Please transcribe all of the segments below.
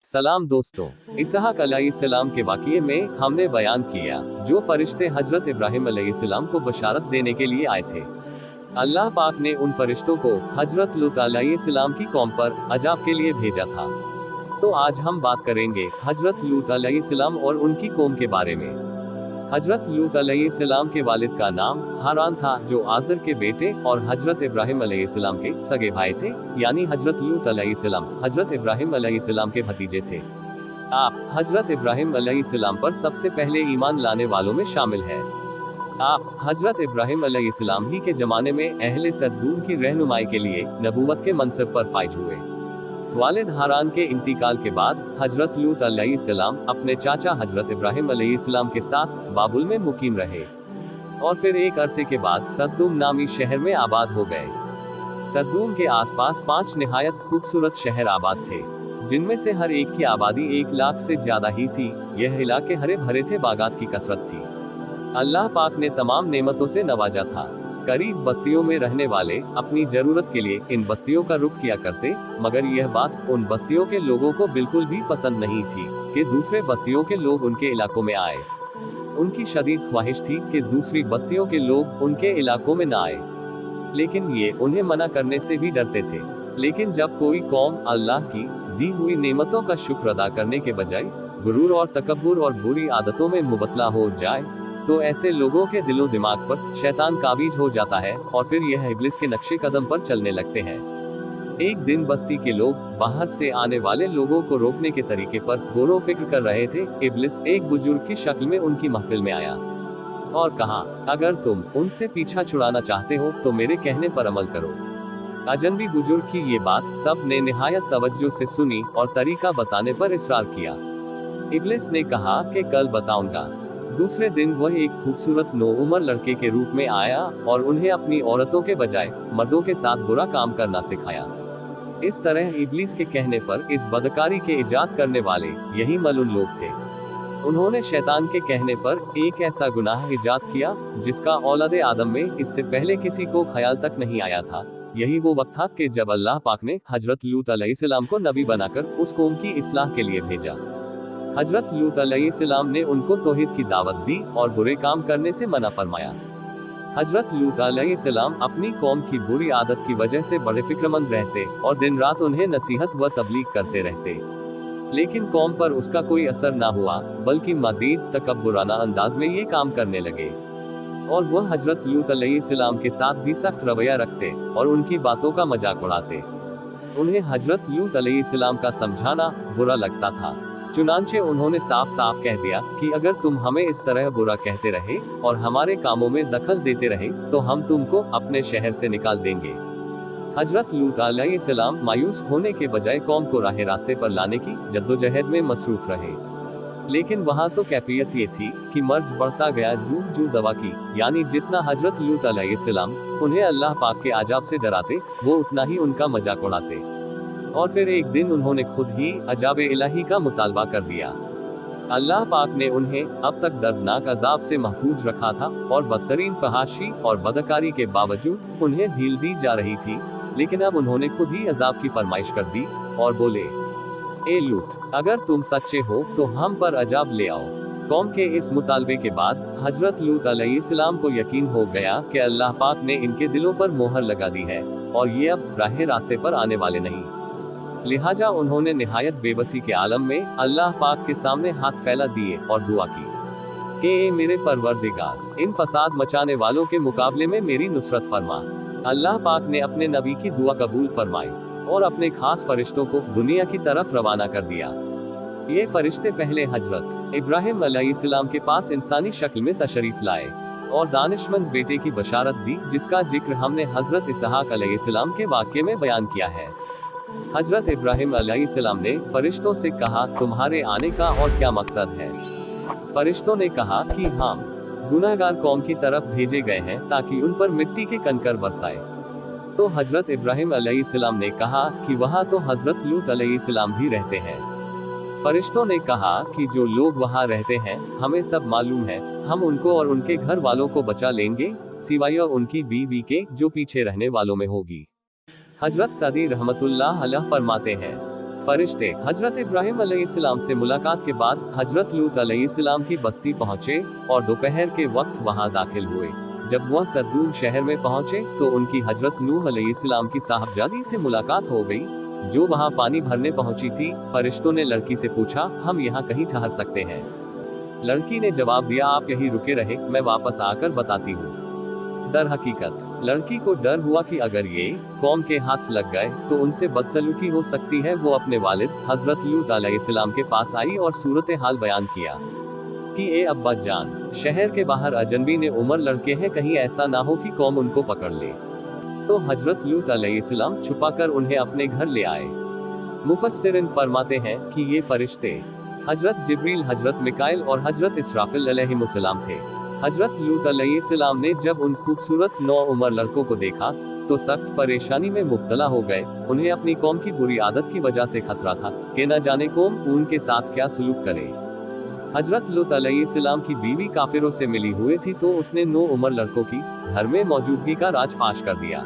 सलाम दोस्तों, इसहाक अलैहिस्सलाम के वाक़ये में हमने बयान किया जो फरिश्ते हजरत इब्राहिम अलैहिस्सलाम को बशारत देने के लिए आए थे। अल्लाह पाक ने उन फरिश्तों को हजरत लूत अलैहिस्सलाम की कौम पर अजाब के लिए भेजा था। तो आज हम बात करेंगे हजरत लूत अलैहिस्सलाम और उनकी कौम के बारे में। हजरत लूत अलैहिस्सलाम के वालिद का नाम हारान था, जो आज़र के बेटे और हजरत इब्राहिम अलैहिस्सलाम के सगे भाई थे, यानी हजरत लूत अलैहिस्सलाम हजरत इब्राहिम अलैहिस्सलाम के भतीजे थे। आप हजरत इब्राहिम अलैहिस्सलाम पर सबसे पहले ईमान लाने वालों में शामिल है। आप हजरत इब्राहिम अलैहिस्सलाम ही के जमाने में अहले सद्दूम की रहनुमाई के लिए नबूवत के मनसब पर फाइज हुए। वालिद हारान के इंतकाल के बाद हजरत लूत अलैहिस्सलाम अपने चाचा हजरत इब्राहिम अलैहिस्सलाम के साथ बाबुल में मुकीम रहे और फिर एक अरसे के बाद सद्दूम नामी शहर में आबाद हो गए। सद्दूम के आसपास 5 निहायत खूबसूरत शहर आबाद थे, जिनमें से हर एक की आबादी 1 लाख से ज्यादा ही थी। यह इलाके हरे भरे थे, बागात की कसरत थी। अल्लाह पाक ने तमाम नेमतों से नवाजा था। करीब बस्तियों में रहने वाले अपनी जरूरत के लिए इन बस्तियों का रुख किया करते, मगर यह बात उन बस्तियों के लोगों को बिल्कुल भी पसंद नहीं थी कि दूसरे बस्तियों के लोग उनके इलाकों में आए। उनकी शदीद ख्वाहिश थी कि दूसरी बस्तियों के लोग उनके इलाकों में न आए, लेकिन ये उन्हें मना करने से भी डरते थे। लेकिन जब कोई कौम अल्लाह की दी हुई नेमतों का शुक्र अदा करने के बजाय गुरूर और तकब्बुर और बुरी आदतों में मुबतला हो जाए, तो ऐसे लोगों के दिलो दिमाग पर शैतान काबिज हो जाता है और फिर यह इब्लिस के नक्शे कदम पर चलने लगते हैं। एक दिन बस्ती के लोग बाहर से आने वाले लोगों को रोकने के तरीके पर गौर फिक्र कर रहे थे। इब्लिस एक बुजुर्ग की शक्ल में उनकी महफिल में आया और कहा, अगर तुम उनसे पीछा छुड़ाना चाहते हो तो मेरे कहने पर अमल करो। अजनबी बुजुर्ग की ये बात सब ने निहायत तवज्जो से सुनी और तरीका बताने पर इसरार किया। इब्लिस ने कहा कि कल बताऊंगा। दूसरे दिन वह एक खूबसूरत नौउमर लड़के के रूप में आया और उन्हें अपनी औरतों के बजाय मर्दों के साथ बुरा काम करना सिखाया। इस तरह इब्लिस के कहने पर इस बदकारी के इजाद करने वाले यही मलून लोग थे। उन्होंने शैतान के कहने पर एक ऐसा गुनाह इजाद किया जिसका औलादे आदम में इससे पहले किसी को ख्याल तक नहीं आया था। यही वो वक्त था कि जब अल्लाह पाक ने हजरत लूत अलैहिस्सलाम को नबी बनाकर उस कौम की इस्लाह के लिए भेजा। हजरत लूत अलैहिस्सलाम ने उनको तौहीद की दावत दी और बुरे काम करने से मना फरमाया। हजरत लूत अलैहिस्सलाम अपनी कौम की बुरी आदत की वजह से बड़े फिक्रमंद रहते और दिन रात उन्हें नसीहत व तबलीग करते रहते, लेकिन कौम पर उसका कोई असर ना हुआ, बल्कि मजीद तकब्बुराना अंदाज में ये काम करने लगे और वह हजरत लूत अलैहिस्सलाम के साथ भी सख्त रवैया रखते और उनकी बातों का मजाक उड़ाते। उन्हें हजरत लूत अलैहिस्सलाम का समझाना बुरा लगता था, चुनांचे उन्होंने साफ साफ कह दिया कि अगर तुम हमें इस तरह बुरा कहते रहे और हमारे कामों में दखल देते रहे तो हम तुमको अपने शहर से निकाल देंगे। हजरत लूत अलैहिस्सलाम मायूस होने के बजाय कौम को राह रास्ते पर लाने की जद्दोजहद में मसरूफ रहे, लेकिन वहाँ तो कैफियत ये थी कि मर्ज बढ़ता गया जू दवा की, यानी जितना हजरत लूत अलैहिस्सलाम उन्हें अल्लाह पाक के अजाब से डराते, वो उतना ही उनका मजाक उड़ाते। और फिर एक दिन उन्होंने खुद ही अजाब इलाही का मुतालबा कर दिया। अल्लाह पाक ने उन्हें अब तक दर्दनाक अजाब से महफूज रखा था और बदतरीन फहाशी और बदकारी के बावजूद उन्हें ढील दी जा रही थी, लेकिन अब उन्होंने खुद ही अजाब की फरमाइश कर दी और बोले, ए लूत, अगर तुम सच्चे हो तो हम पर अजाब ले आओ। कौम के इस मुतालबे के बाद हजरत लूत अलैहिस्सलाम को यकीन हो गया कि अल्लाह पाक ने इनके दिलों पर मोहर लगा दी है और ये अब राह रास्ते पर आने वाले नहीं। लिहाजा उन्होंने निहायत बेबसी के आलम में अल्लाह पाक के सामने हाथ फैला दिए और दुआ की कि ए मेरे परवरदिगार, इन फसाद मचाने वालों के मुकाबले में मेरी नुसरत फरमा। अल्लाह पाक ने अपने नबी की दुआ कबूल फरमाई और अपने खास फरिश्तों को दुनिया की तरफ रवाना कर दिया। ये फरिश्ते पहले हजरत इब्राहिम अलैहिस्सलाम के पास इंसानी शक्ल में तशरीफ लाए और दानिशमंद बेटे की बशारत दी, जिसका जिक्र हमने हजरत इसहाक अलैहिस्सलाम के वाक़ये में बयान किया है। हजरत इब्राहिम अलैहिस्सलाम ने फरिश्तों से कहा, तुम्हारे आने का और क्या मकसद है? फरिश्तों ने कहा कि हम गुनाहगार कौम की तरफ भेजे गए हैं ताकि उन पर मिट्टी के कंकर बरसाए। तो हजरत इब्राहिम अलैहिस्सलाम ने कहा कि वहाँ तो हजरत लूत अलैहिस्सलाम भी रहते हैं। फरिश्तों ने कहा कि जो लोग वहाँ रहते हैं हमें सब मालूम है, हम उनको और उनके घर वालों को बचा लेंगे, सिवाय उनकी बीवी के जो पीछे रहने वालों में होगी। हजरत सदी रहमतुल्लाह अलैह फरमाते हैं, फरिश्ते हजरत इब्राहिम अलैहिस्सलाम से मुलाकात के बाद हजरत लूत अलैहिस्सलाम की बस्ती पहुंचे और दोपहर के वक्त वहां दाखिल हुए। जब वह सद्दूम शहर में पहुंचे तो उनकी हजरत नूह अलैहिस्सलाम की साहबजादी से मुलाकात हो गई, जो वहां पानी भरने पहुंची थी। फरिश्तों ने लड़की से पूछा, हम यहाँ कहीं ठहर सकते हैं? लड़की ने जवाब दिया, आप यहीं रुके रहे, मैं वापस आकर बताती हूँ। दर हकीकत लड़की को डर हुआ कि अगर ये कौम के हाथ लग गए तो उनसे बदसलूकी हो सकती है। वो अपने वालिद हजरत लूत अलैहिस्सलाम के पास आई और सूरत हाल बयान किया कि ए अब्बा जान, शहर के बाहर अजनबी ने उमर लड़के हैं, कहीं ऐसा ना हो कि कौम उनको पकड़ ले। तो हजरत लूत अलैहिस्सलाम छुपाकर उन्हें अपने घर ले आए। मुफस्सिरीन फरमाते हैं कि ये फरिश्ते हजरत जिब्रील, हजरत मिकाइल और हजरत इसराफिल अलैहिमुस्सलाम थे। हजरत लूत अलैहिस्सलाम ने जब उन खूबसूरत 9 उमर लड़कों को देखा तो सख्त परेशानी में मुब्तला हो गए। उन्हें अपनी कौम की बुरी आदत की वजह से खतरा था कि न जाने कौम उनके साथ क्या सलूक करे। हजरत लूत अलैहिस्सलाम की बीवी काफिरों से मिली हुई थी तो उसने 9 उमर लड़कों की घर में मौजूदगी का राज फाश कर दिया।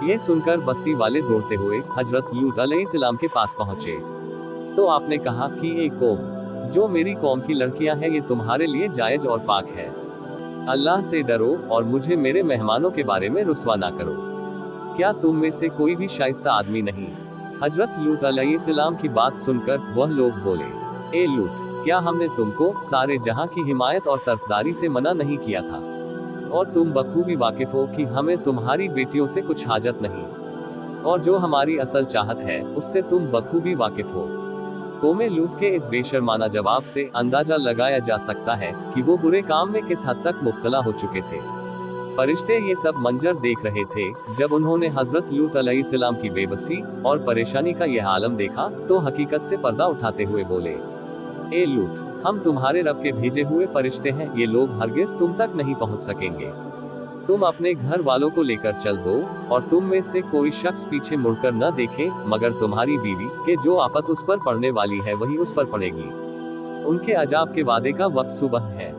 ये सुनकर बस्ती वाले दौड़ते हुए हजरत लूत अलैहिस्सलाम के पास पहुंचे तो आपने कहा कि ये कौम, जो मेरी कौम की लड़कियां हैं, ये तुम्हारे लिए जायज और पाक है। अल्लाह से डरो और मुझे मेरे मेहमानों के बारे में रुस्वा ना करो। क्या तुम में से कोई भी शाइस्ता आदमी नहीं? हजरत लूत अलैहिस्सलाम की बात सुनकर वह लोग बोले, ए लूत, क्या हमने तुमको सारे जहां की हिमायत और तरफदारी से मना नहीं किया था? और तुम बखूबी वाकिफ हो कि हमें तुम्हारी बेटियों से कुछ हाजत नहीं, और जो हमारी असल चाहत है उससे तुम बखूबी वाकिफ हो। कौमे लूत के इस बेशर्माना जवाब से अंदाजा लगाया जा सकता है कि वो बुरे काम में किस हद तक मुब्तला हो चुके थे। फरिश्ते ये सब मंजर देख रहे थे। जब उन्होंने हजरत लूत अलैहिस्सलाम की बेबसी और परेशानी का यह आलम देखा तो हकीकत से पर्दा उठाते हुए बोले, ए लूत, हम तुम्हारे रब के भेजे हुए फरिश्ते हैं, ये लोग हरगिज तुम तक नहीं पहुंच सकेंगे। तुम अपने घर वालों को लेकर चल दो और तुम में से कोई शख्स पीछे मुड़कर न देखे मगर तुम्हारी बीवी के जो आफत उस पर पड़ने वाली है वही उस पर पड़ेगी। उनके अजाब के वादे का वक्त सुबह है,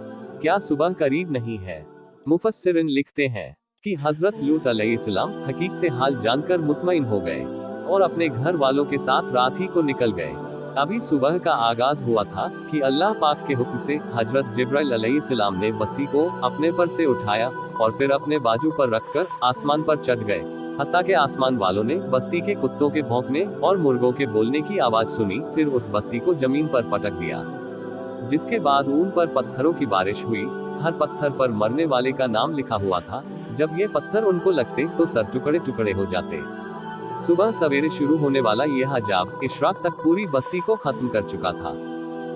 क्या सुबह करीब नहीं है? मुफस्सिरीन लिखते हैं कि हजरत लूत अलैहिस्सलाम हकीकत हाल जानकर मुतमईन हो गए और अपने घर वालों के साथ रात ही को निकल गए। अभी सुबह का आगाज हुआ था कि अल्लाह पाक के हुक्म से हजरत जिब्राइल अलैहिस्सलाम ने बस्ती को अपने पर से उठाया और फिर अपने बाजू पर रखकर आसमान पर चढ़ गए। हत्ता के आसमान वालों ने बस्ती के कुत्तों के भौंकने और मुर्गों के बोलने की आवाज सुनी, फिर उस बस्ती को जमीन पर पटक दिया, जिसके बाद उन पर पत्थरों की बारिश हुई। हर पत्थर पर मरने वाले का नाम लिखा हुआ था। जब ये पत्थर उनको लगते तो सर टुकड़े टुकड़े हो जाते। सुबह सवेरे शुरू होने वाला यह अजाब इशराक तक पूरी बस्ती को खत्म कर चुका था।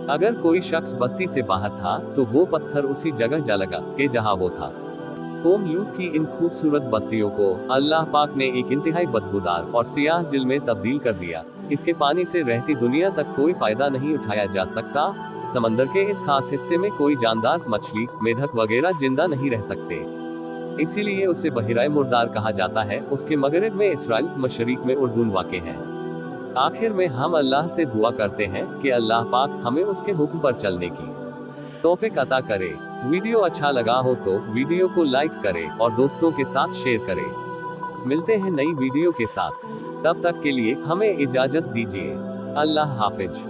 अगर कोई शख्स बस्ती से बाहर था तो वो पत्थर उसी जगह जा लगा कि जहां वो था। कौम लूत की इन खूबसूरत बस्तियों को अल्लाह पाक ने एक इंतहाई बदबूदार और सियाह जिल में तब्दील कर दिया। इसके पानी से रहती दुनिया तक कोई फायदा नहीं उठाया जा सकता। समंदर के इस खास हिस्से में कोई जानदार मछली, मेढक वगैरह जिंदा नहीं रह सकते, इसीलिए उसे बहिराए मुर्दार कहा जाता है। उसके मगरिब में इसराइल, मशरिक में उर्दून वाक़े है। आखिर में हम अल्लाह से दुआ करते हैं कि अल्लाह पाक हमें उसके हुक्म पर चलने की तौफीक अता करे। वीडियो अच्छा लगा हो तो वीडियो को लाइक करें और दोस्तों के साथ शेयर करें। मिलते हैं नई वीडियो के साथ, तब तक के लिए हमें इजाजत दीजिए। अल्लाह हाफिज।